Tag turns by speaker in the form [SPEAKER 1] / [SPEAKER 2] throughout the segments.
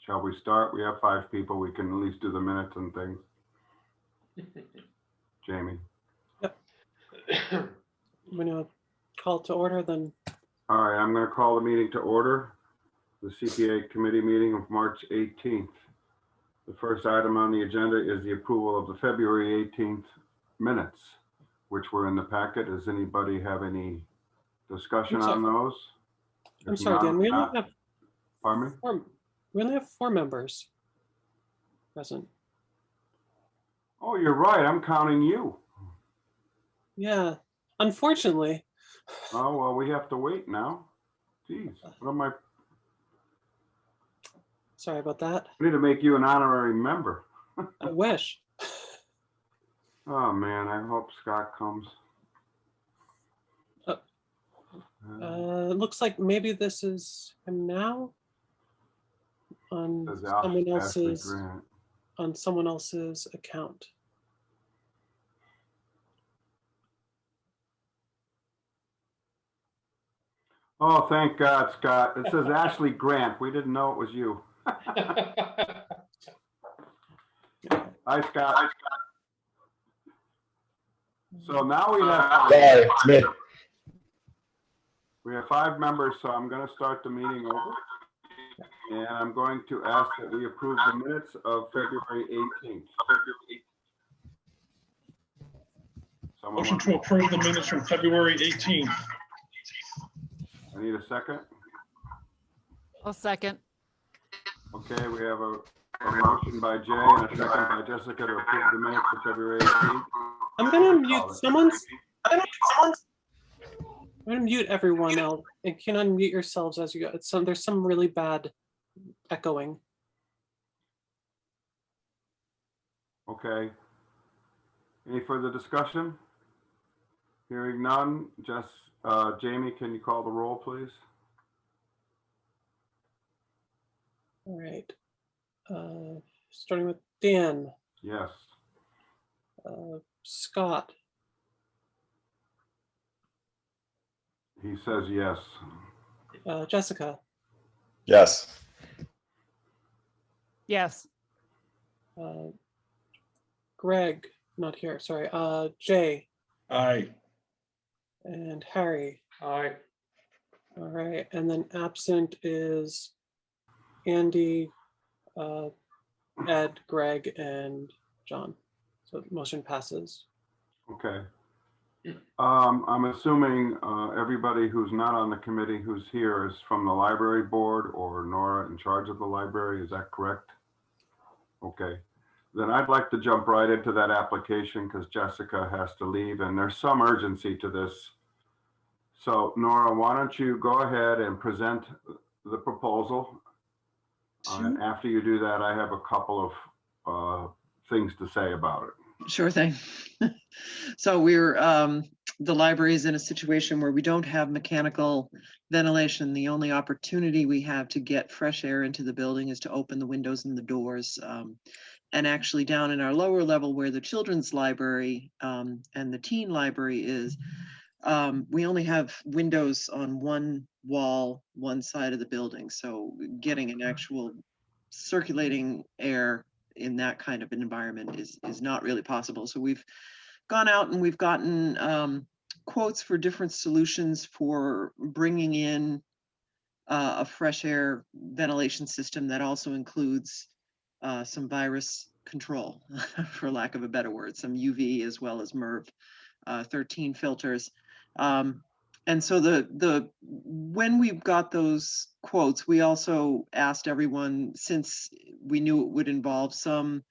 [SPEAKER 1] Shall we start? We have 5 people. We can at least do the minutes and things. Jamie.
[SPEAKER 2] Yep. I'm going to call to order then.
[SPEAKER 1] All right, I'm going to call the meeting to order. The CPA committee meeting of March 18th. The first item on the agenda is the approval of the February 18th minutes, which were in the packet. Does anybody have any discussion on those?
[SPEAKER 2] I'm sorry, Dan, we only have
[SPEAKER 1] pardon me?
[SPEAKER 2] We only have 4 members present.
[SPEAKER 1] Oh, you're right. I'm counting you.
[SPEAKER 2] Yeah, unfortunately.
[SPEAKER 1] Oh, well, we have to wait now. Jeez, what am I?
[SPEAKER 2] Sorry about that.
[SPEAKER 1] I need to make you an honorary member.
[SPEAKER 2] I wish.
[SPEAKER 1] Oh, man, I hope Scott comes.
[SPEAKER 2] Looks like maybe this is him now on someone else's account.
[SPEAKER 1] Oh, thank God, Scott. It says Ashley Grant. We didn't know it was you. Hi, Scott. So now we have 5 members, so I'm going to start the meeting over. And I'm going to ask that we approve the minutes of February 18th.
[SPEAKER 3] Motion to approve the minutes from February 18th.
[SPEAKER 1] I need a second.
[SPEAKER 4] I'll second.
[SPEAKER 1] Okay, we have a motion by Jay and a second by Jessica to approve the minutes of February 18th.
[SPEAKER 2] I'm going to mute someone's. I'm going to mute everyone else. You can unmute yourselves as you go. There's some really bad echoing.
[SPEAKER 1] Okay. Any further discussion? Hearing none. Jamie, can you call the roll, please?
[SPEAKER 2] All right. Starting with Dan.
[SPEAKER 1] Yes.
[SPEAKER 2] Scott.
[SPEAKER 1] He says yes.
[SPEAKER 2] Jessica.
[SPEAKER 5] Yes.
[SPEAKER 4] Yes.
[SPEAKER 2] Greg, not here, sorry. Jay.
[SPEAKER 3] Aye.
[SPEAKER 2] And Harry.
[SPEAKER 3] Aye.
[SPEAKER 2] All right, and then absent is Andy, Ed, Greg, and John. So the motion passes.
[SPEAKER 1] Okay. I'm assuming everybody who's not on the committee who's here is from the library board or Nora in charge of the library. Is that correct? Okay. Then I'd like to jump right into that application because Jessica has to leave and there's some urgency to this. So Nora, why don't you go ahead and present the proposal? And after you do that, I have a couple of things to say about it.
[SPEAKER 6] Sure thing. So we're, the library is in a situation where we don't have mechanical ventilation. The only opportunity we have to get fresh air into the building is to open the windows and the doors. And actually down in our lower level where the children's library and the teen library is, we only have windows on one wall, one side of the building. So getting an actual circulating air in that kind of an environment is not really possible. So we've gone out and we've gotten quotes for different solutions for bringing in a fresh air ventilation system that also includes some virus control, for lack of a better word, some UV as well as MERV 13 filters. And so when we got those quotes, we also asked everyone, since we knew it would involve some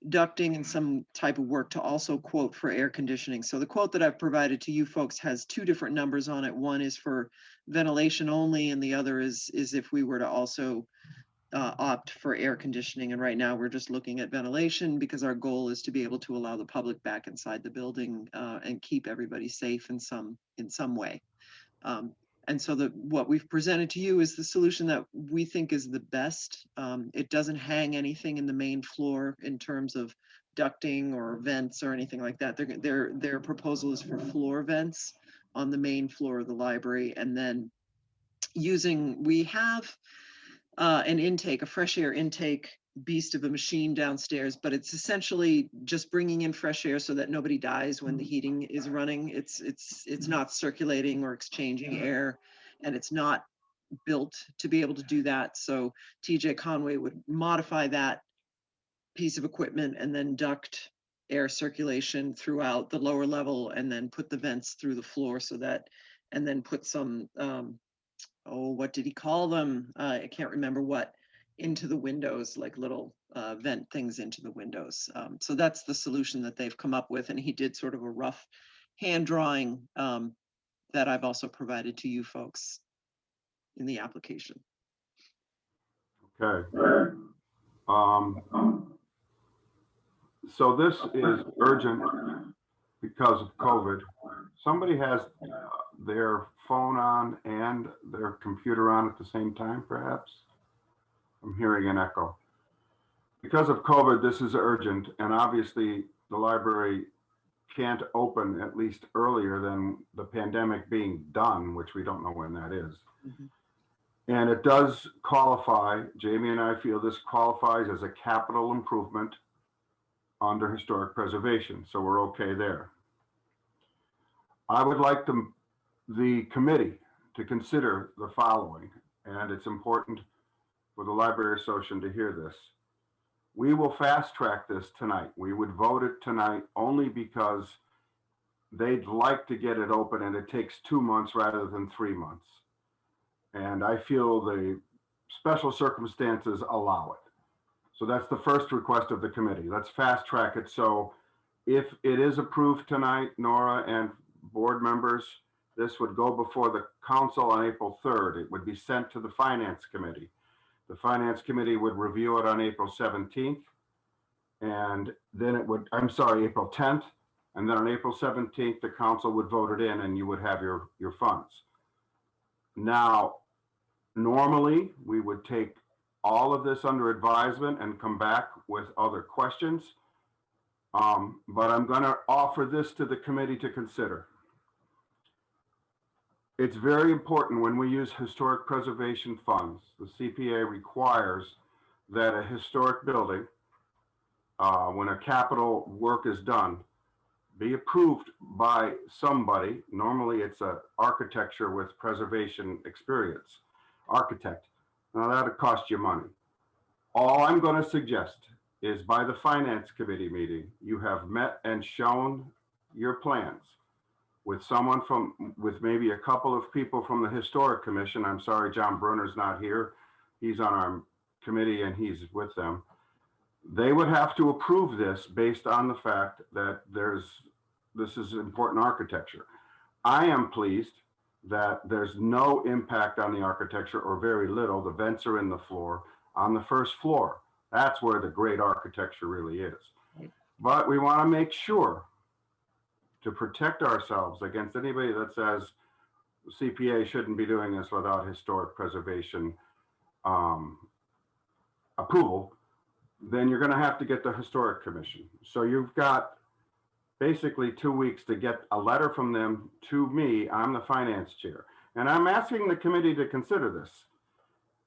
[SPEAKER 6] ducting and some type of work, to also quote for air conditioning. So the quote that I've provided to you folks has 2 different numbers on it. One is for ventilation only, and the other is if we were to also opt for air conditioning. And right now we're just looking at ventilation because our goal is to be able to allow the public back inside the building and keep everybody safe in some way. And so what we've presented to you is the solution that we think is the best. It doesn't hang anything in the main floor in terms of ducting or vents or anything like that. Their proposal is for floor vents on the main floor of the library. And then we have an intake, a fresh air intake beast of a machine downstairs, but it's essentially just bringing in fresh air so that nobody dies when the heating is running. It's not circulating or exchanging air, and it's not built to be able to do that. So TJ Conway would modify that piece of equipment and then duct air circulation throughout the lower level, and then put the vents through the floor so that, and then put some, oh, what did he call them? I can't remember what, into the windows, like little vent things into the windows. So that's the solution that they've come up with. And he did sort of a rough hand drawing that I've also provided to you folks in the application.
[SPEAKER 1] Okay. So this is urgent because of COVID. Somebody has their phone on and their computer on at the same time, perhaps? I'm hearing an echo. Because of COVID, this is urgent, and obviously the library can't open at least earlier than the pandemic being done, which we don't know when that is.
[SPEAKER 6] Mhm.
[SPEAKER 1] And it does qualify, Jamie and I feel this qualifies as a capital improvement under historic preservation, so we're okay there. I would like the committee to consider the following, and it's important for the Library Association to hear this. We will fast track this tonight. We would vote it tonight only because they'd like to get it open, and it takes 2 months rather than 3 months. And I feel the special circumstances allow it. So that's the first request of the committee. Let's fast track it. So if it is approved tonight, Nora and board members, this would go before the council on April 3rd. It would be sent to the Finance Committee. The Finance Committee would review it on April 17th. And then it would, I'm sorry, April 10th. And then on April 17th, the council would vote it in and you would have your funds. Now, normally we would take all of this under advisement and come back with other questions. But I'm going to offer this to the committee to consider. It's very important when we use historic preservation funds. The CPA requires that a historic building, when a capital work is done, be approved by somebody. Normally it's an architecture with preservation experience, architect. Now that'll cost you money. All I'm going to suggest is by the Finance Committee meeting, you have met and shown your plans with someone with maybe a couple of people from the Historic Commission. I'm sorry, John Brunner's not here. He's on our committee and he's with them. They would have to approve this based on the fact that this is important architecture. I am pleased that there's no impact on the architecture or very little. The vents are in the floor on the first floor. That's where the great architecture really is. But we want to make sure to protect ourselves against anybody that says CPA shouldn't be doing this without historic preservation approval, then you're going to have to get the Historic Commission. So you've got basically 2 weeks to get a letter from them to me. I'm the finance chair. And I'm asking the committee to consider this.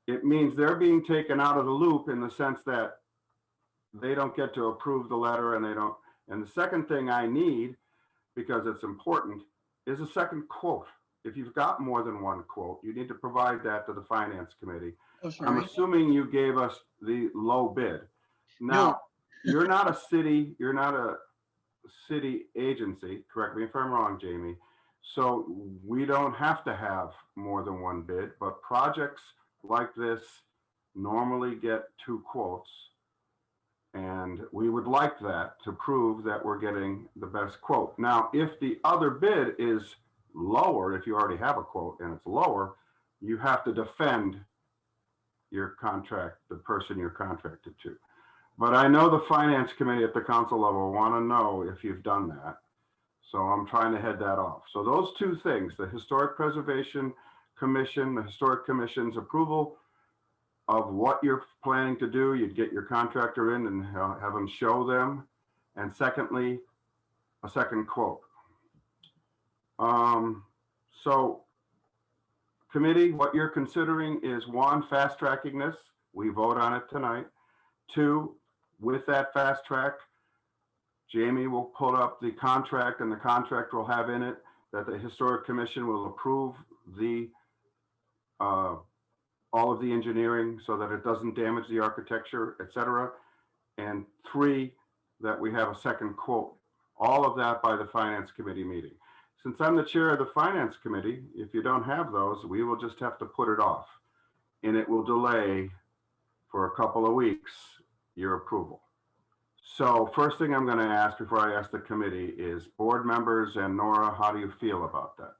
[SPEAKER 1] It means they're being taken out of the loop in the sense that they don't get to approve the letter and they don't. And the second thing I need, because it's important, is a second quote. If you've got more than one quote, you need to provide that to the Finance Committee.
[SPEAKER 6] Oh, sorry.
[SPEAKER 1] I'm assuming you gave us the low bid. Now, you're not a city agency, correct me if I'm wrong, Jamie. So we don't have to have more than one bid, but projects like this normally get 2 quotes. And we would like that to prove that we're getting the best quote. Now, if the other bid is lower, if you already have a quote and it's lower, you have to defend your contract, the person you're contracted to. But I know the Finance Committee at the council level want to know if you've done that. So I'm trying to head that off. So those 2 things, the Historic Preservation Commission, the Historic Commission's approval of what you're planning to do, you'd get your contractor in and have them show them. And secondly, a second quote. So committee, what you're considering is one, fast tracking this. We vote on it tonight. Two, with that fast track, Jamie will pull up the contract, and the contract will have in it that the Historic Commission will approve the all of the engineering so that it doesn't damage the architecture, etc. And three, that we have a second quote. All of that by the Finance Committee meeting. Since I'm the chair of the Finance Committee, if you don't have those, we will just have to put it off. And it will delay for a couple of weeks your approval. So first thing I'm going to ask before I ask the committee is board members and Nora, how do you feel about that?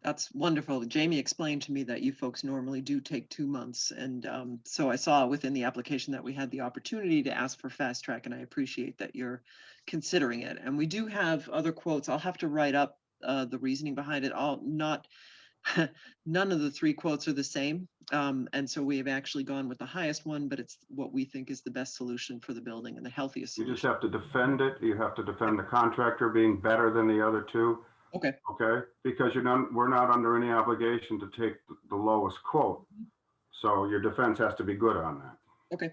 [SPEAKER 6] That's wonderful. Jamie explained to me that you folks normally do take 2 months. And so I saw within the application that we had the opportunity to ask for fast track, and I appreciate that you're considering it. And we do have other quotes. I'll have to write up the reasoning behind it. None of the 3 quotes are the same. And so we have actually gone with the highest one, but it's what we think is the best solution for the building and the healthiest solution.
[SPEAKER 1] You just have to defend it. You have to defend the contractor being better than the other 2.
[SPEAKER 6] Okay.
[SPEAKER 1] Okay, because we're not under any obligation to take the lowest quote. So your defense has to be good on that.
[SPEAKER 6] Okay.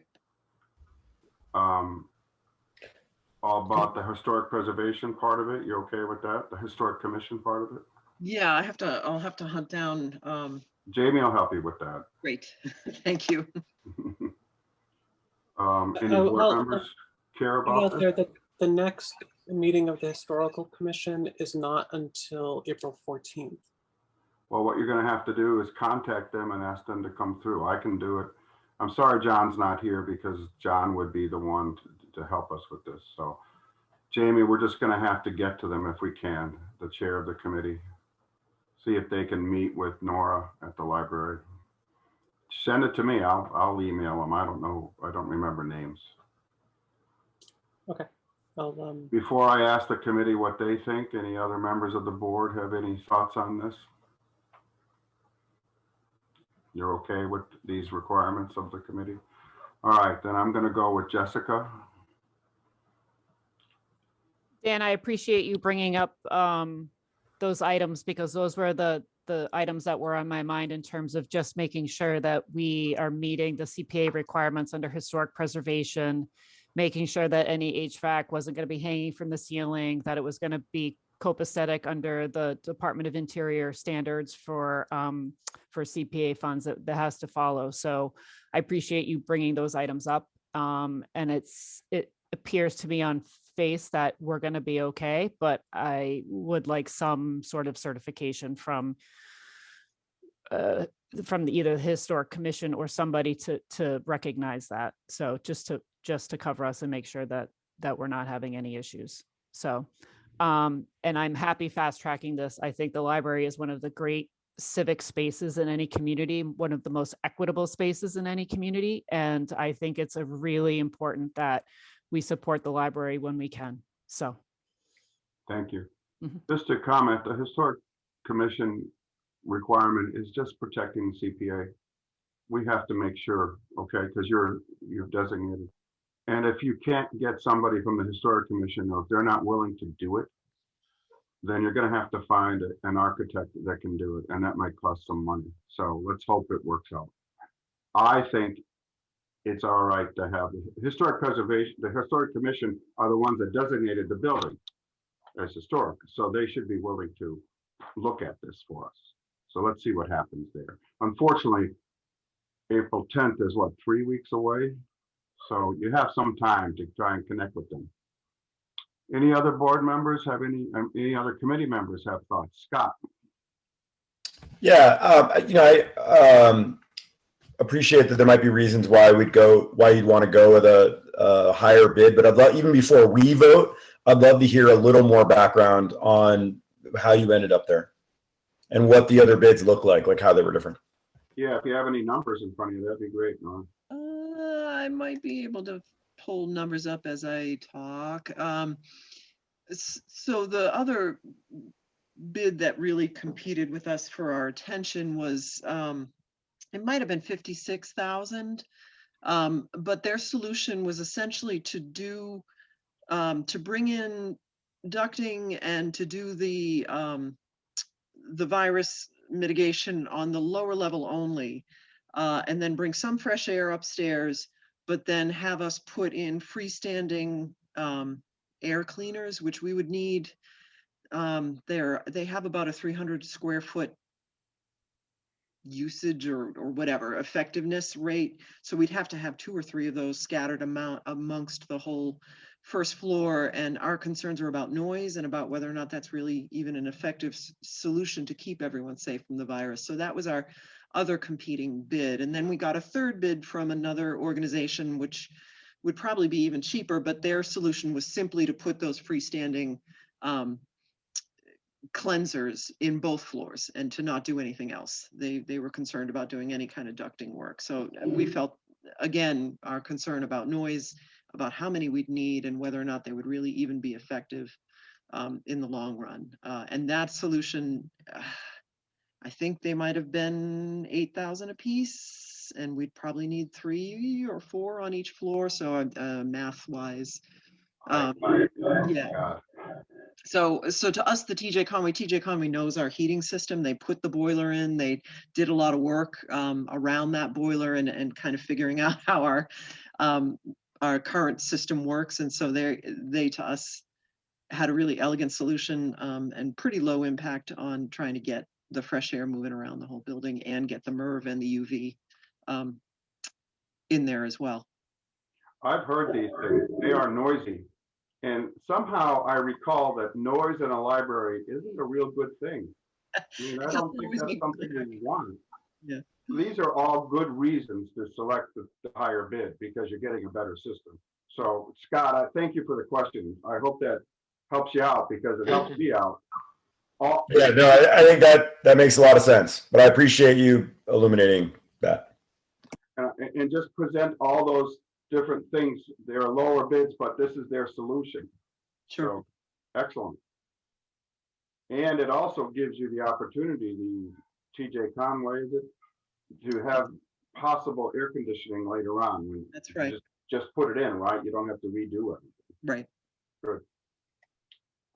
[SPEAKER 1] All about the historic preservation part of it, you okay with that? The Historic Commission part of it?
[SPEAKER 6] Yeah, I'll have to hunt down.
[SPEAKER 1] Jamie will help you with that.
[SPEAKER 6] Great. Thank you.
[SPEAKER 1] Any board members care about this?
[SPEAKER 2] The next meeting of the Historical Commission is not until April 14th.
[SPEAKER 1] Well, what you're going to have to do is contact them and ask them to come through. I can do it. I'm sorry John's not here because John would be the one to help us with this. So, Jamie, we're just going to have to get to them if we can, the chair of the committee. See if they can meet with Nora at the library. Send it to me. I'll email them. I don't know. I don't remember names.
[SPEAKER 2] Okay.
[SPEAKER 1] Before I ask the committee what they think, any other members of the board have any thoughts on this? You're okay with these requirements of the committee? All right, then I'm going to go with Jessica.
[SPEAKER 4] Dan, I appreciate you bringing up those items because those were the items that were on my mind in terms of just making sure that we are meeting the CPA requirements under historic preservation, making sure that any HVAC wasn't going to be hanging from the ceiling, that it was going to be copacetic under the Department of Interior standards for CPA funds that has to follow. So I appreciate you bringing those items up. And it appears to me on face that we're going to be okay, but I would like some sort of certification from either the Historic Commission or somebody to recognize that. So just to cover us and make sure that we're not having any issues. So, and I'm happy fast tracking this. I think the library is one of the great civic spaces in any community, one of the most equitable spaces in any community. And I think it's a really important that we support the library when we can. So.
[SPEAKER 1] Thank you.
[SPEAKER 4] Mm-hmm.
[SPEAKER 1] Just to comment, the Historic Commission requirement is just protecting the CPA. We have to make sure, okay, because you're designated. And if you can't get somebody from the Historic Commission, or if they're not willing to do it, then you're going to have to find an architect that can do it, and that might cost some money. So let's hope it works out. I think it's all right to have the Historic Preservation, the Historic Commission are the ones that designated the building as historic, so they should be willing to look at this for us. So let's see what happens there. Unfortunately, April 10th is what, 3 weeks away? So you have some time to try and connect with them. Any other board members have any other committee members have thoughts? Scott?
[SPEAKER 5] Yeah, I appreciate that there might be reasons why you'd want to go with a higher bid, but I'd love, even before we vote, I'd love to hear a little more background on how you ended up there and what the other bids look like how they were different.
[SPEAKER 1] Yeah, if you have any numbers in front of you, that'd be great, Norm.
[SPEAKER 6] I might be able to pull numbers up as I talk. So the other bid that really competed with us for our attention was, it might have been 56,000, but their solution was essentially to bring in ducting and to do the virus mitigation on the lower level only, and then bring some fresh air upstairs, but then have us put in freestanding air cleaners, which we would need. They have about a 300 square foot usage or whatever effectiveness rate. So we'd have to have 2 or 3 of those scattered amongst the whole first floor. And our concerns are about noise and about whether or not that's really even an effective solution to keep everyone safe from the virus. So that was our other competing bid. And then we got a third bid from another organization, which would probably be even cheaper, but their solution was simply to put those freestanding cleansers in both floors and to not do anything else. They were concerned about doing any kind of ducting work. So we felt, again, our concern about noise, about how many we'd need and whether or not they would really even be effective in the long run. And that solution, I think they might have been 8,000 a piece, and we'd probably need 3 or 4 on each floor. So math wise, yeah. So to us, the TJ Conway knows our heating system. They put the boiler in. They did a lot of work around that boiler and kind of figuring out how our current system works. And so they to us had a really elegant solution and pretty low impact on trying to get the fresh air moving around the whole building and get the MERV and the UV in there as well.
[SPEAKER 1] I've heard these things. They are noisy. And somehow I recall that noise in a library isn't a real good thing. I mean, I don't think that's something you want.
[SPEAKER 6] Yeah.
[SPEAKER 1] These are all good reasons to select the higher bid because you're getting a better system. So Scott, I thank you for the question. I hope that helps you out because it helps me out.
[SPEAKER 5] Yeah, no, I think that makes a lot of sense, but I appreciate you illuminating that.
[SPEAKER 1] And just present all those different things. There are lower bids, but this is their solution.
[SPEAKER 6] Sure.
[SPEAKER 1] So, excellent. And it also gives you the opportunity, the TJ Conway, is it, to have possible air conditioning later on.
[SPEAKER 6] That's right.
[SPEAKER 1] Just put it in, right? You don't have to redo it.
[SPEAKER 6] Right.
[SPEAKER 1] Good.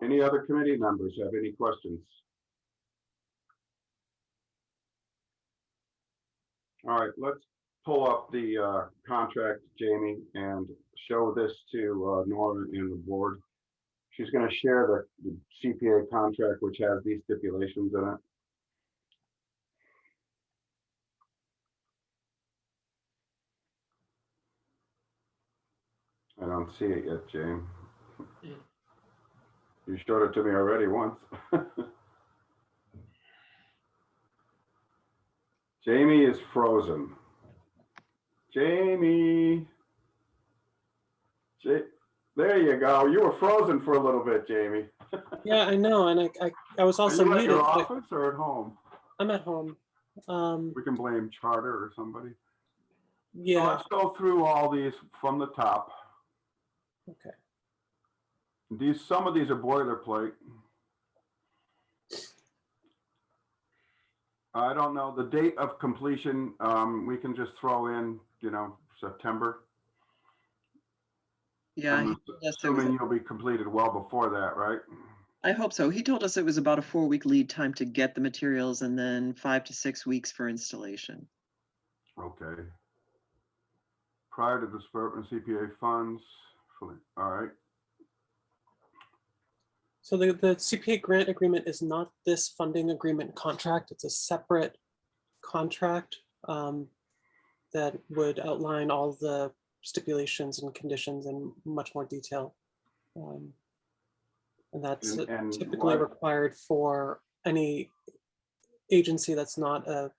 [SPEAKER 1] Any other committee members have any questions? All right, let's pull up the contract, Jamie, and show this to Nora and the board. She's going to share the CPA contract, which has these stipulations in it. I don't see it yet, Jamie. You showed it to me already once. Jamie is frozen. Jamie. There you go. You were frozen for a little bit, Jamie.
[SPEAKER 2] Yeah, I know, and I was also
[SPEAKER 1] Are you
[SPEAKER 2] muted.
[SPEAKER 1] at your office or at home?
[SPEAKER 2] I'm at home.
[SPEAKER 1] We can blame Charter or somebody.
[SPEAKER 2] Yeah.
[SPEAKER 1] So let's go through all these from the top.
[SPEAKER 2] Okay.
[SPEAKER 1] Some of these are boilerplate. I don't know the date of completion. We can just throw in, September.
[SPEAKER 6] Yeah.
[SPEAKER 1] I'm assuming you'll be completed well before that, right?
[SPEAKER 6] I hope so. He told us it was about a 4-week lead time to get the materials and then 5 to 6 weeks for installation.
[SPEAKER 1] Okay. Prior to disbursement of CPA funds. All right.
[SPEAKER 2] So the CPA grant agreement is not this funding agreement contract. It's a separate contract that would outline all the stipulations and conditions in much more detail. And that's typically required for any agency that's not an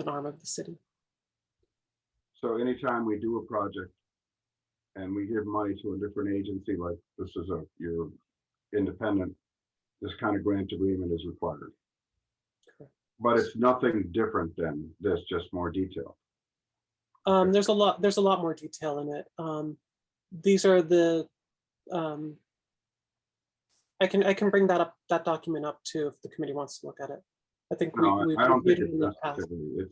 [SPEAKER 2] arm of the city.
[SPEAKER 1] So anytime we do a project and we give money to a different agency, like this is your independent, this kind of grant agreement is required. Okay. But it's nothing different than this, just more detail. Okay.
[SPEAKER 2] There's a lot more detail in it. These are the I can bring that document up too if the committee wants to look at it. I think
[SPEAKER 1] I don't think it's necessary.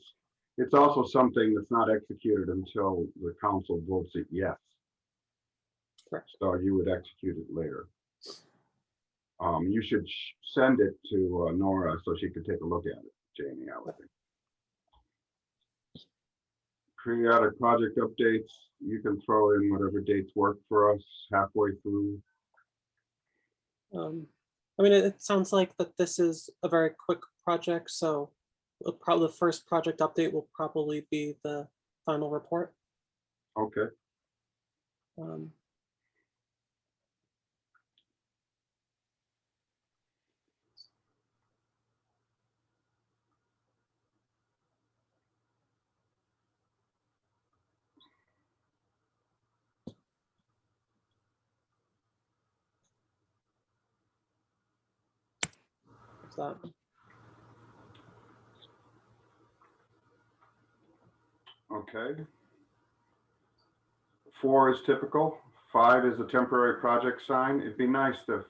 [SPEAKER 1] It's also something that's not executed until the council votes it yes. Correct. So you would execute it later. You should send it to Nora so she could take a look at it. Jamie, I would think. Periodic project updates, you can throw in whatever dates work for us halfway through.
[SPEAKER 2] I mean, it sounds like that this is a very quick project, so probably the first project update will probably be the final report.
[SPEAKER 1] Okay,
[SPEAKER 2] Um, so
[SPEAKER 1] okay. 4 is typical, 5 is a temporary project sign. It'd be nice if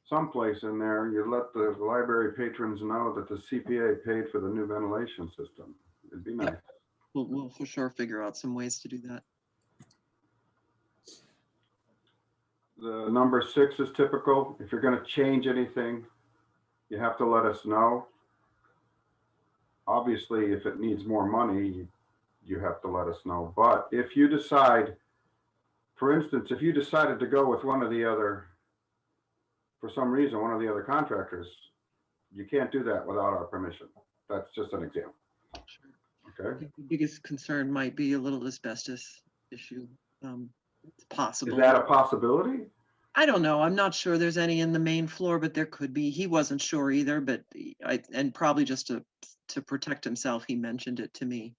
[SPEAKER 1] someplace in there, you let the library patrons know that the CPA paid for the new ventilation system. It'd be nice.
[SPEAKER 6] Yep. We'll for sure figure out some ways to do that.
[SPEAKER 1] The number 6 is typical. If you're going to change anything, you have to let us know. Obviously, if it needs more money, you have to let us know. But if you decide, for instance, if you decided to go with one of the other, for some reason, one of the other contractors, you can't do that without our permission. That's just an example.
[SPEAKER 6] I
[SPEAKER 1] Okay.
[SPEAKER 6] think the biggest concern might be a little asbestos issue. It's possible.
[SPEAKER 1] Is that a possibility?
[SPEAKER 6] I don't know. I'm not sure there's any in the main floor, but there could be. He wasn't sure either, but and probably just to protect himself, he mentioned it to me.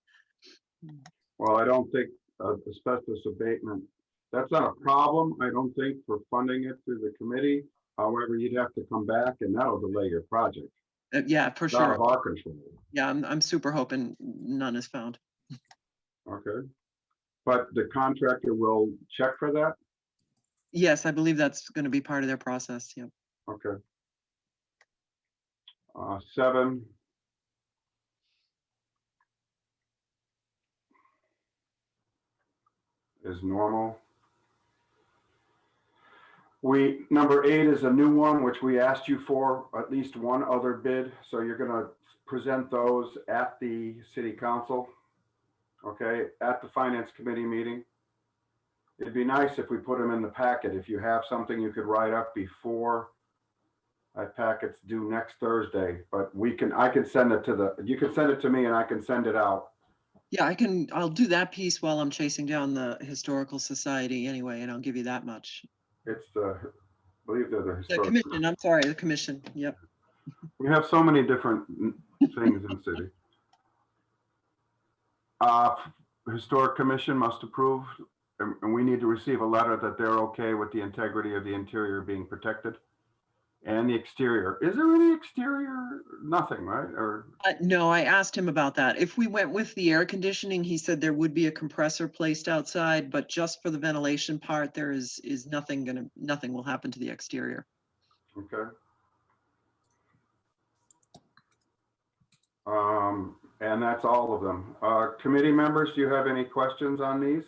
[SPEAKER 1] Well, I don't think asbestos abatement, that's not a problem, I don't think, for funding it through the committee. However, you'd have to come back and that'll delay your project.
[SPEAKER 6] Yeah, for
[SPEAKER 1] It's out
[SPEAKER 6] sure.
[SPEAKER 1] of our control.
[SPEAKER 6] Yeah, I'm super hoping none is found.
[SPEAKER 1] Okay. But the contractor will check for that?
[SPEAKER 6] Yes, I believe that's going to be part of their process. Yeah.
[SPEAKER 1] Okay. 7. Is normal. Number 8 is a new one, which we asked you for at least one other bid. So you're gonna present those at the city council, okay, at the finance committee meeting. It'd be nice if we put them in the packet. If you have something you could write up before that packet's due next Thursday, but I can send it to you can send it to me and I can send it out.
[SPEAKER 6] Yeah, I'll do that piece while I'm chasing down the Historical Society anyway, and I'll give you that much.
[SPEAKER 1] It's I believe they're the
[SPEAKER 6] The
[SPEAKER 1] historic.
[SPEAKER 6] commission, I'm sorry, the commission. Yep.
[SPEAKER 1] We have so many different things in the city. Historic Commission must approve, and we need to receive a letter that they're okay with the integrity of the interior being protected and the exterior. Is there any exterior? Nothing, right? Or
[SPEAKER 6] No, I asked him about that. If we went with the air conditioning, he said there would be a compressor placed outside, but just for the ventilation part, there is nothing will happen to the exterior.
[SPEAKER 1] okay. And that's all of them. Committee members, do you have any questions on these?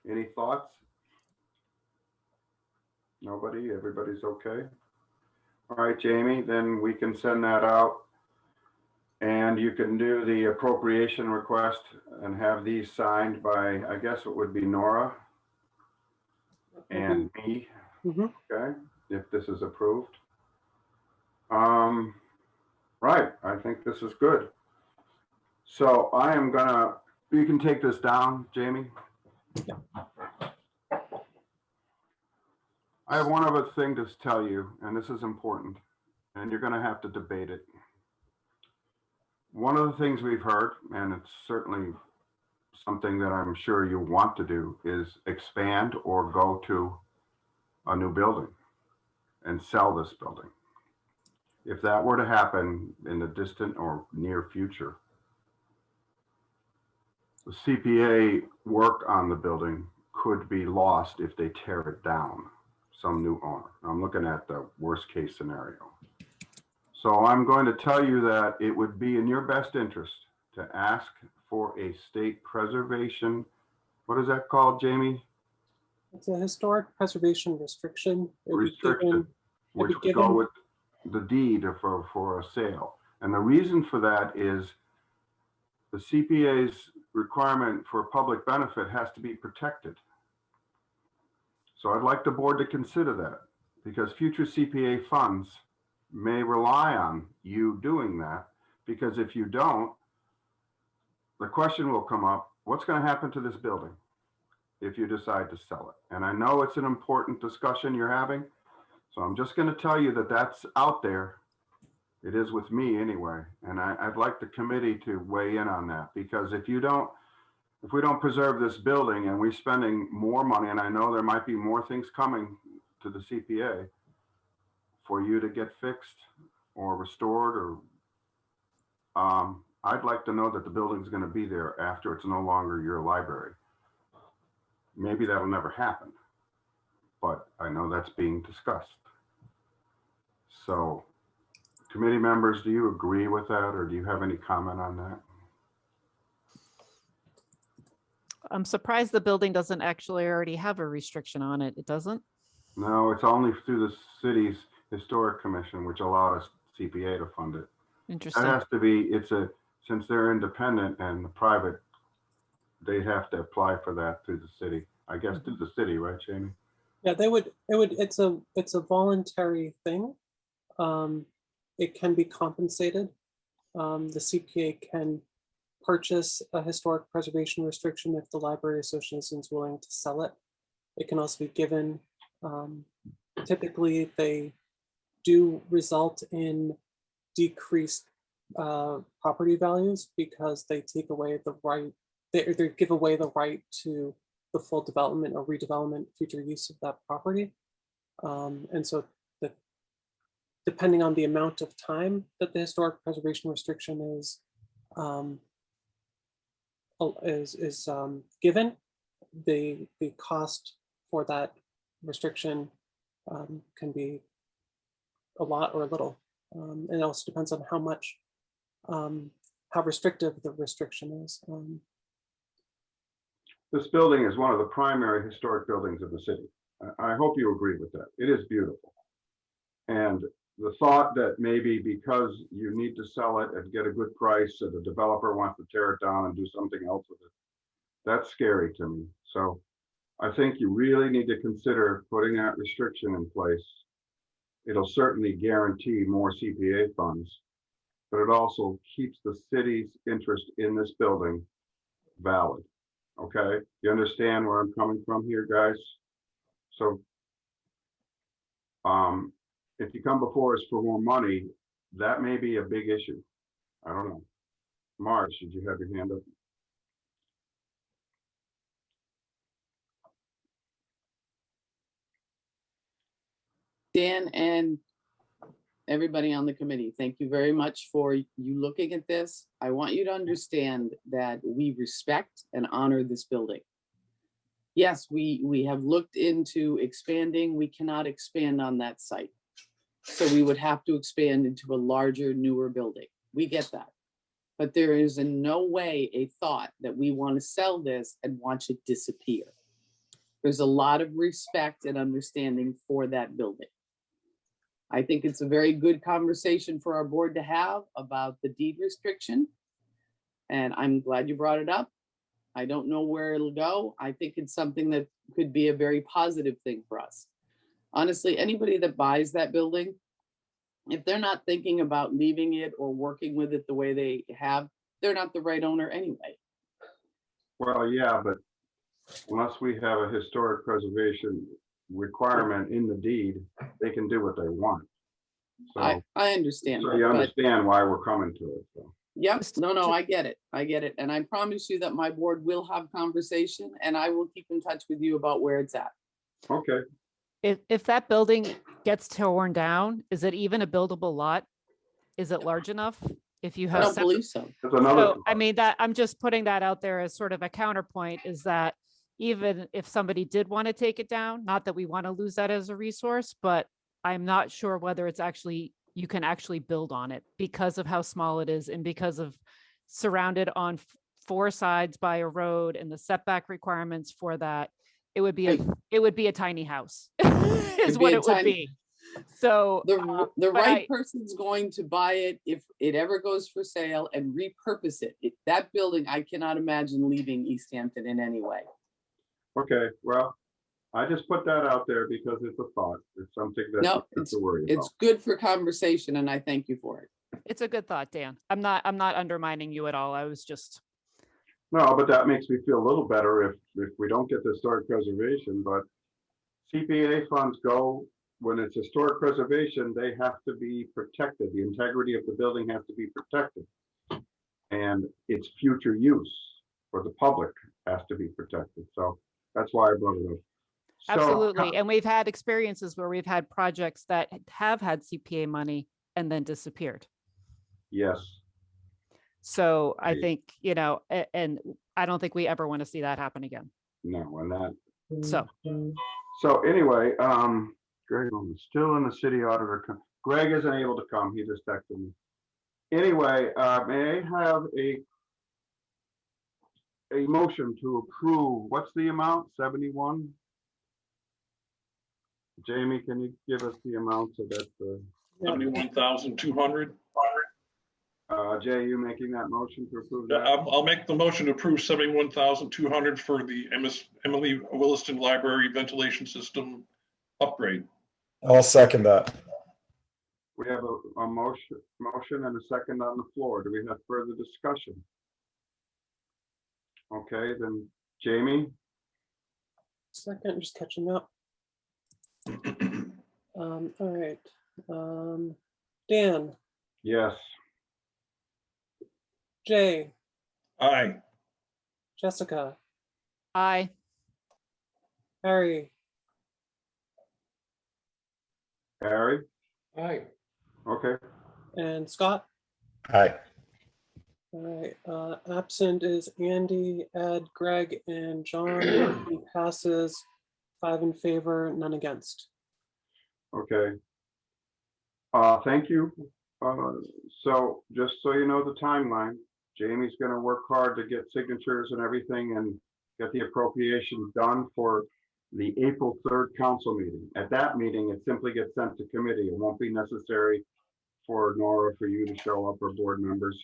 [SPEAKER 1] Any thoughts? Nobody? Everybody's okay? All right, Jamie, then we can send that out. And you can do the appropriation request and have these signed by, I guess it would be Nora and me, okay, if this is approved. Right, I think this is good. So I am gonna, you can take this down, Jamie.
[SPEAKER 2] Yeah.
[SPEAKER 1] I have one other thing to tell you, and this is important, and you're gonna have to debate it. One of the things we've heard, and it's certainly something that I'm sure you want to do, is expand or go to a new building and sell this building. If that were to happen in the distant or near future, the CPA work on the building could be lost if they tear it down, some new owner. I'm looking at the worst case scenario. So I'm going to tell you that it would be in your best interest to ask for a state preservation. What is that called, Jamie?
[SPEAKER 2] It's a historic preservation restriction. It would be
[SPEAKER 1] Restriction,
[SPEAKER 2] given-
[SPEAKER 1] which
[SPEAKER 2] be
[SPEAKER 1] would go
[SPEAKER 2] given-
[SPEAKER 1] with the deed for a sale. And the reason for that is the CPA's requirement for public benefit has to be protected. So I'd like the board to consider that, because future CPA funds may rely on you doing that, because if you don't, the question will come up, what's going to happen to this building if you decide to sell it? And I know it's an important discussion you're having, so I'm just going to tell you that that's out there. It is with me anyway, and I'd like the committee to weigh in on that, because if we don't preserve this building and we're spending more money, and I know there might be more things coming to the CPA for you to get fixed or restored, or I'd like to know that the building's going to be there after it's no longer your library. Maybe that'll never happen, but I know that's being discussed. So, committee members, do you agree with that, or do you have any comment on that?
[SPEAKER 4] I'm surprised the building doesn't actually already have a restriction on it. It doesn't?
[SPEAKER 1] No, it's only through the city's historic commission, which allowed us CPA to fund it.
[SPEAKER 4] Interesting.
[SPEAKER 1] That has to be, since they're independent and the private, they have to apply for that through the city. I guess through the city, right, Jamie?
[SPEAKER 2] Yeah, it's a voluntary thing. It can be compensated. The CPA can purchase a historic preservation restriction if the library association is willing to sell it. It can also be given. Typically, they do result in decreased property values because they take away the right, they give away the right to the full development or redevelopment future use of that property. And so depending on the amount of time that the historic preservation restriction is given, the cost for that restriction can be a lot or a little. And it also depends on how much, how restrictive the restriction is.
[SPEAKER 1] This building is one of the primary historic buildings of the city. I hope you agree with that. It is beautiful. And the thought that maybe because you need to sell it and get a good price, so the developer wants to tear it down and do something else with it, that's scary to me. So I think you really need to consider putting that restriction in place. It'll certainly guarantee more CPA funds, but it also keeps the city's interest in this building valid. Okay, you understand where I'm coming from here, guys? So if you come before us for more money, that may be a big issue. I don't know. Marge, did you have your hand up?
[SPEAKER 7] Dan and everybody on the committee, thank you very much for you looking at this. I want you to understand that we respect and honor this building. Yes, we have looked into expanding. We cannot expand on that site. So we would have to expand into a larger, newer building. We get that. But there is in no way a thought that we want to sell this and watch it disappear. There's a lot of respect and understanding for that building. I think it's a very good conversation for our board to have about the deed restriction. And I'm glad you brought it up. I don't know where it'll go. I think it's something that could be a very positive thing for us. Honestly, anybody that buys that building, if they're not thinking about leaving it or working with it the way they have, they're not the right owner anyway.
[SPEAKER 1] Well, yeah, but unless we have a historic preservation requirement in the deed, they can do what they want. So
[SPEAKER 7] I understand.
[SPEAKER 1] So you understand why we're coming to it. So.
[SPEAKER 7] Yep. No, I get it. I get it. And I promise you that my board will have conversation and I will keep in touch with you about where it's at.
[SPEAKER 1] Okay.
[SPEAKER 4] If that building gets torn down, is it even a buildable lot? Is it large enough? If you have,
[SPEAKER 7] I don't believe so.
[SPEAKER 1] That's another.
[SPEAKER 4] So, I mean, that I'm just putting that out there as sort of a counterpoint, is that even if somebody did want to take it down, not that we want to lose that as a resource, but I'm not sure whether it's actually, you can actually build on it because of how small it is and because of surrounded on four sides by a road and the setback requirements for that. It would be a tiny house is what it would be. So,
[SPEAKER 7] The
[SPEAKER 4] but
[SPEAKER 7] right person's going to buy it if it ever goes for sale and repurpose it. That building, I cannot imagine leaving Easthampton in any way.
[SPEAKER 1] Okay, well, I just put that out there because it's a thought. It's something that
[SPEAKER 7] No,
[SPEAKER 1] you have to worry
[SPEAKER 7] it's
[SPEAKER 1] about.
[SPEAKER 7] good for conversation and I thank you for it.
[SPEAKER 4] it's a good thought, Dan. I'm not undermining you at all. I was just,
[SPEAKER 1] No, but that makes me feel a little better if we don't get the historic preservation, but CPA funds go, when it's historic preservation, they have to be protected. The integrity of the building has to be protected. And its future use for the public has to be protected. So that's why I brought it up. So,
[SPEAKER 4] absolutely. And we've had experiences where we've had projects that have had CPA money and then disappeared.
[SPEAKER 1] yes,
[SPEAKER 4] So I
[SPEAKER 1] Right.
[SPEAKER 4] think, you know, and I don't think we ever want to see that happen again.
[SPEAKER 1] no, and that.
[SPEAKER 4] So,
[SPEAKER 1] Anyway, Greg is still in the city auditor. Greg isn't able to come. He just texted me. Anyway, may I have a motion to approve? What's the amount? 71? Jamie, can you give us the amount so that
[SPEAKER 3] 71,200.
[SPEAKER 1] Jay, you making that motion to approve
[SPEAKER 3] Yeah,
[SPEAKER 1] that?
[SPEAKER 3] I'll make the motion to approve 71,200 for the Emily Williston Library ventilation system upgrade.
[SPEAKER 5] I'll second that.
[SPEAKER 1] We have a motion and a second on the floor. Do we have further discussion? Okay, then Jamie,
[SPEAKER 2] Second, just catching up. All right. Dan,
[SPEAKER 1] yes.
[SPEAKER 2] Jay,
[SPEAKER 3] Aye.
[SPEAKER 2] Jessica,
[SPEAKER 4] I,
[SPEAKER 2] Harry,
[SPEAKER 1] Harry,
[SPEAKER 3] Aye.
[SPEAKER 1] okay.
[SPEAKER 2] and Scott.
[SPEAKER 5] Aye.
[SPEAKER 2] All right. Absent is Andy, Ed, Greg, and John. Motion passes 5 in favor, none against.
[SPEAKER 1] Okay. Thank you. So just so you know the timeline, Jamie's gonna work hard to get signatures and everything and get the appropriations done for the April 3rd council meeting. At that meeting, it simply gets sent to committee. It won't be necessary for Nora, for you to show up, or board members.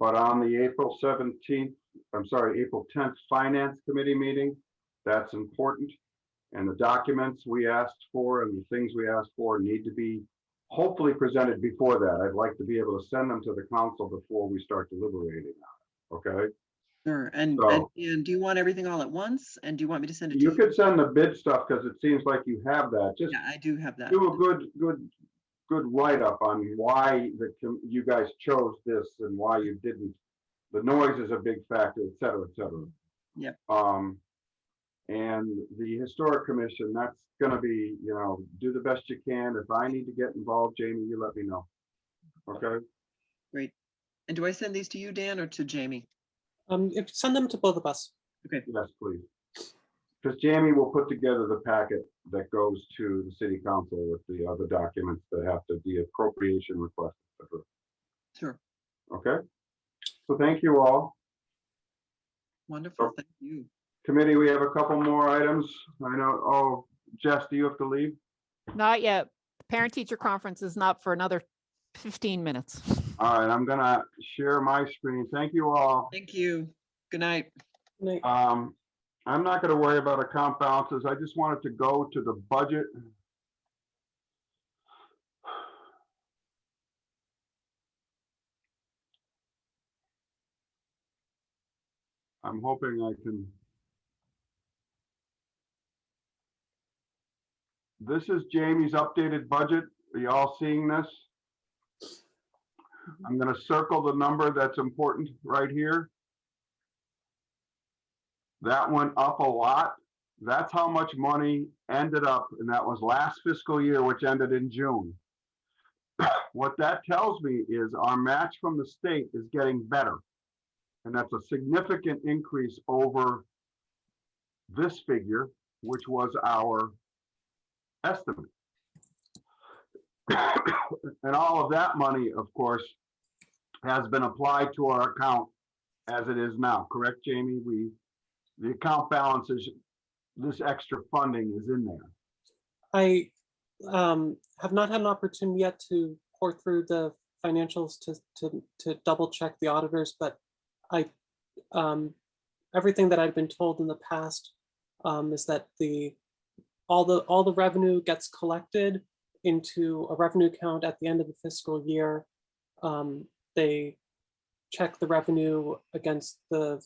[SPEAKER 1] But on the April 10th Finance Committee meeting, that's important. And the documents we asked for and the things we asked for need to be hopefully presented before that. I'd like to be able to send them to the council before we start deliberating on it, okay?
[SPEAKER 6] Sure. And
[SPEAKER 1] So-
[SPEAKER 6] do you want everything all at once? And do you want me to send it to
[SPEAKER 1] You
[SPEAKER 6] you?
[SPEAKER 1] could send the bid stuff because it seems like you have that. Just
[SPEAKER 6] Yeah, I do have that.
[SPEAKER 1] do a good write-up on why you guys chose this and why you didn't. The noise is a big factor, et cetera, et cetera.
[SPEAKER 6] Yep.
[SPEAKER 1] And the Historic Commission, that's gonna be, you know, do the best you can. If I need to get involved, Jamie, you let me know. Okay?
[SPEAKER 6] Great. And do I send these to you, Dan, or to Jamie?
[SPEAKER 2] Send them to both of us.
[SPEAKER 1] Yes, please. Because Jamie will put together the packet that goes to the city council with the other documents that have to be appropriation requests. et cetera.
[SPEAKER 6] Sure.
[SPEAKER 1] Okay? So thank you all.
[SPEAKER 6] Wonderful. Thank you.
[SPEAKER 1] Committee, we have a couple more items. I know, oh, Jess, do you have to leave?
[SPEAKER 4] not yet. The parent teacher conference is not for another 15 minutes.
[SPEAKER 1] All right, I'm gonna share my screen. Thank you all.
[SPEAKER 6] Thank you. Good night.
[SPEAKER 2] Night.
[SPEAKER 1] I'm not gonna worry about account balances. I just wanted to go to the budget. I'm hoping I can. This is Jamie's updated budget. Are you all seeing this? I'm gonna circle the number that's important right here. That went up a lot. That's how much money ended up, and that was last fiscal year, which ended in June. What that tells me is our match from the state is getting better. And that's a significant increase over this figure, which was our estimate. And all of that money, of course, has been applied to our account as it is now, correct, Jamie? The account balance is, this extra funding is in there.
[SPEAKER 2] have not had an opportunity yet to pour through the financials to double check the auditors, but everything that I've been told in the past is that all the revenue gets collected into a revenue account at the end of the fiscal year. They check the revenue against the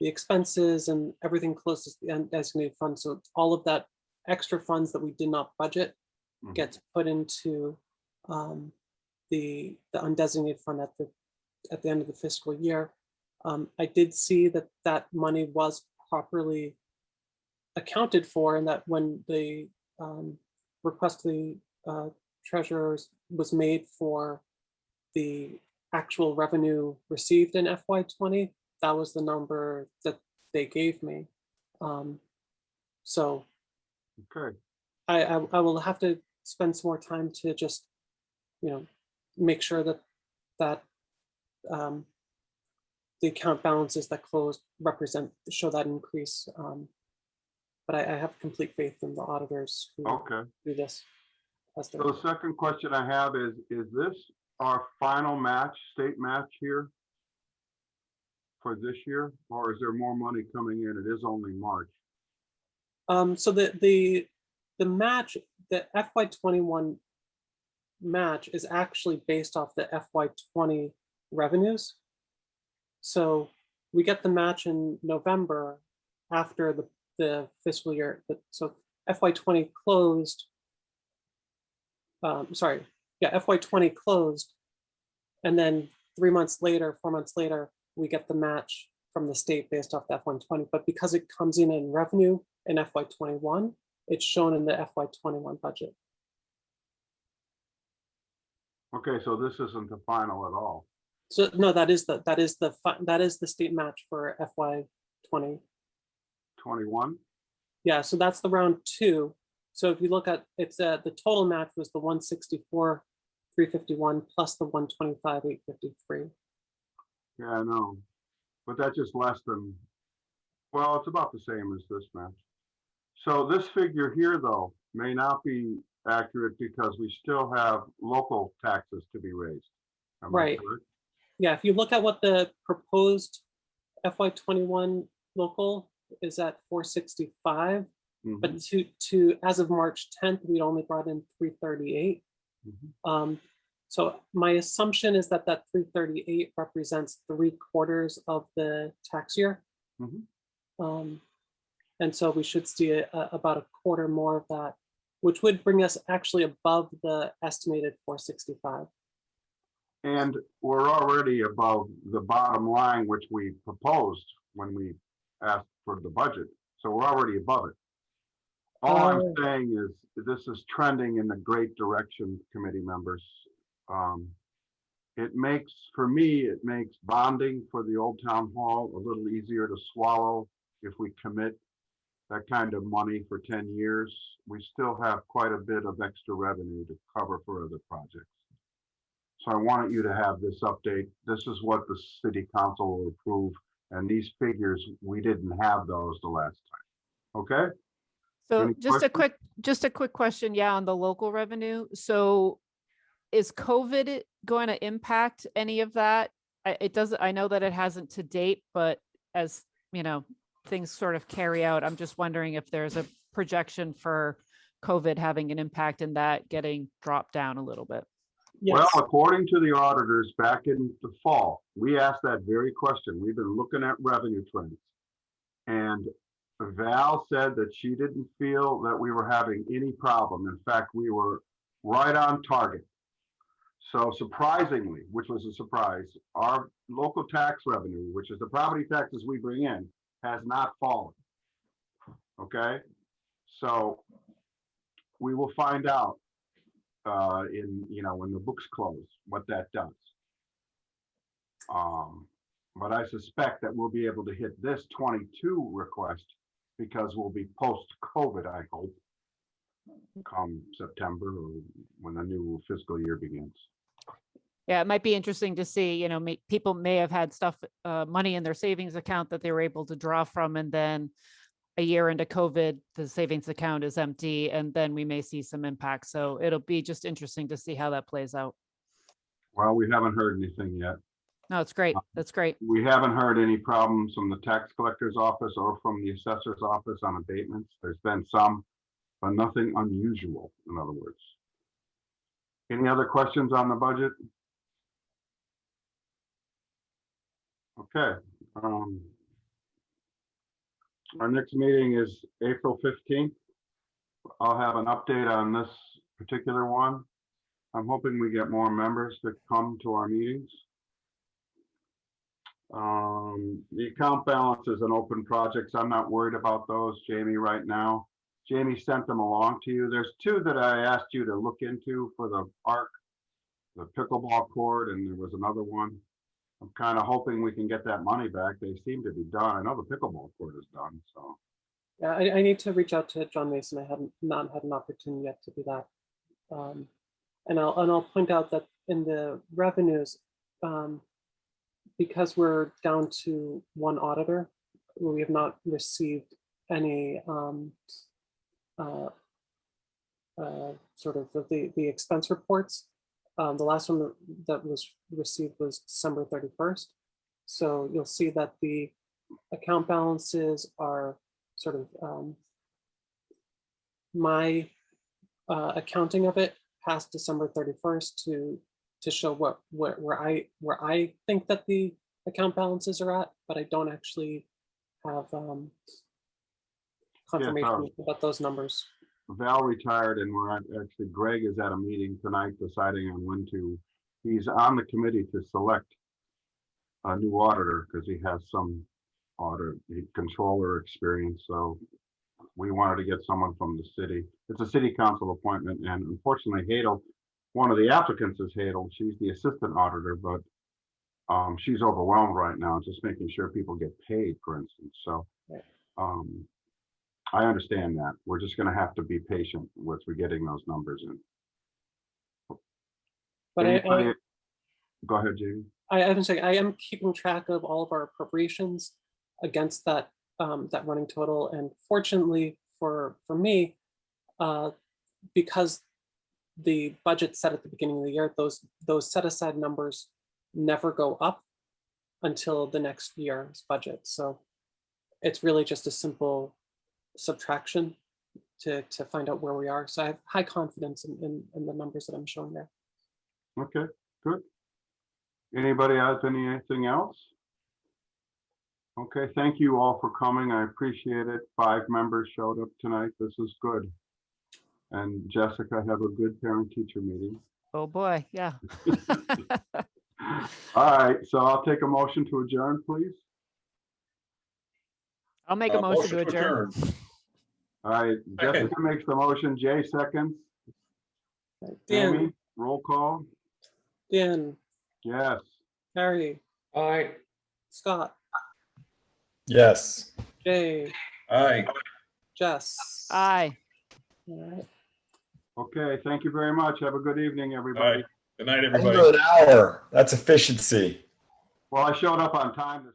[SPEAKER 2] expenses, and everything closes to the undesignated fund. So all of that extra funds that we did not budget gets put into the undesignated fund at the end of the fiscal year. I did see that money was properly accounted for, and that when the request to the treasurers was made for the actual revenue received in FY20, that was the number that they gave me. So
[SPEAKER 1] Okay.
[SPEAKER 2] I will have to spend some more time to just, make sure that the account balances that closed show that increase. But I have complete faith in the auditors who
[SPEAKER 1] Okay.
[SPEAKER 2] do this.
[SPEAKER 1] So the second question I have is this our final match, state match here for this year, or is there more money coming in? It is only March.
[SPEAKER 2] So the match, the FY21 match is actually based off the FY20 revenues. So we get the match in November after the fiscal year. So FY20 closed. FY20 closed, and then 4 months later, we get the match from the state based off the FY20. But because it comes in revenue in FY21, it's shown in the FY21 budget.
[SPEAKER 1] Okay, so this isn't the final at all.
[SPEAKER 2] So no, that is the state match for FY20.
[SPEAKER 1] 21?
[SPEAKER 2] Yeah, so that's the round 2. So if you look at the total match was the 164,351 plus the 125,853.
[SPEAKER 1] Yeah, I know, but that's just less than. Well, it's about the same as this match. So this figure here, though, may not be accurate because we still have local taxes to be raised. Am I
[SPEAKER 2] Right.
[SPEAKER 1] correct?
[SPEAKER 2] Yeah, if you look at what the proposed FY21 local is at 465, but to as of March 10th, we'd only brought in 338. So my assumption is that 338 represents 3/4 of the tax year. And so we should see about 1/4 more of that, which would bring us actually above the estimated 465.
[SPEAKER 1] And we're already above the bottom line, which we proposed when we asked for the budget. So we're already above it. All I'm saying is this is trending in the great direction, committee members. It makes bonding for the old town hall a little easier to swallow if we commit that kind of money for 10 years. We still have quite a bit of extra revenue to cover for other projects. So I wanted you to have this update. This is what the city council will approve. And these figures, we didn't have those the last time. Okay?
[SPEAKER 4] So
[SPEAKER 1] Any
[SPEAKER 4] just a quick question, on the local revenue. So is COVID going to impact any of that? It doesn't, I know that it hasn't to date, but as things sort of carry out, I'm just wondering if there's a projection for COVID having an impact and that getting dropped down a little bit.
[SPEAKER 2] Yes.
[SPEAKER 1] Well, according to the auditors back in the fall, we asked that very question. We've been looking at revenue trends. And Val said that she didn't feel that we were having any problem. In fact, we were right on target. So surprisingly, which was a surprise, our local tax revenue, which is the property taxes we bring in, has not fallen. Okay? So we will find out when the books close what that does. But I suspect that we'll be able to hit this 22 request because we'll be post-COVID, I hope, come September or when the new fiscal year begins.
[SPEAKER 4] Yeah, it might be interesting to see, people may have had money in their savings account that they were able to draw from, and then a year into COVID, the savings account is empty, and then we may see some impact. So it'll be just interesting to see how that plays out.
[SPEAKER 1] Well, we haven't heard anything yet.
[SPEAKER 4] No, it's great. That's great.
[SPEAKER 1] We haven't heard any problems from the tax collector's office or from the assessor's office on abatements. There's been some, but nothing unusual, in other words. Any other questions on the budget? Okay. Our next meeting is April 15th. I'll have an update on this particular one. I'm hoping we get more members to come to our meetings. The account balances and open projects, I'm not worried about those, Jamie, right now. Jamie sent them along to you. There's two that I asked you to look into for the park, the pickleball court, and there was another one. I'm kind of hoping we can get that money back. They seem to be done. I know the pickleball court is done, so.
[SPEAKER 2] Yeah, I need to reach out to John Mason. I haven't not had an opportunity yet to do that. And I'll point out that in the revenues, because we're down to one auditor, we have not received any sort of the expense reports. The last one that was received was December 31st. So you'll see that the account balances are sort of my accounting of it past December 31st to show where I think that the account balances are at, but I don't actually have confirmation about those numbers.
[SPEAKER 1] Val retired, and actually Greg is at a meeting tonight deciding on when to, he's on the committee to select a new auditor because he has some audit controller experience. So we wanted to get someone from the city. It's a city council appointment, and unfortunately Hadel, one of the applicants is Hadel. She's the assistant auditor, but she's overwhelmed right now, just making sure people get paid, for instance. So I understand that. We're just going to have to be patient with getting those numbers in.
[SPEAKER 2] But
[SPEAKER 1] go ahead, Jamie.
[SPEAKER 2] I am keeping track of all of our appropriations against that that running total, and fortunately for me, because the budget set at the beginning of the year, those set aside numbers never go up until the next year's budget. So it's really just a simple subtraction to find out where we are. So I have high confidence in the numbers that I'm showing there.
[SPEAKER 1] Okay, good. Anybody has anything else? Okay, thank you all for coming. I appreciate it. 5 members showed up tonight. This is good. And Jessica, have a good parent-teacher meeting.
[SPEAKER 4] Oh, boy. Yeah.
[SPEAKER 1] All right, so I'll take a motion to adjourn, please.
[SPEAKER 4] I'll make a motion to adjourn.
[SPEAKER 1] All right, Jessica makes the motion. Jay seconds. Jamie, roll call.
[SPEAKER 2] Dan.
[SPEAKER 1] Yes.
[SPEAKER 2] Harry.
[SPEAKER 3] Aye.
[SPEAKER 2] Scott.
[SPEAKER 5] Yes.
[SPEAKER 2] Jay.
[SPEAKER 3] Aye.
[SPEAKER 2] Jess.
[SPEAKER 4] Aye.
[SPEAKER 2] All right.
[SPEAKER 1] Okay, thank you very much. Have a good evening, everybody.
[SPEAKER 3] Good night, everybody.
[SPEAKER 5] Under an hour. That's efficiency.
[SPEAKER 1] Well, I showed up on time this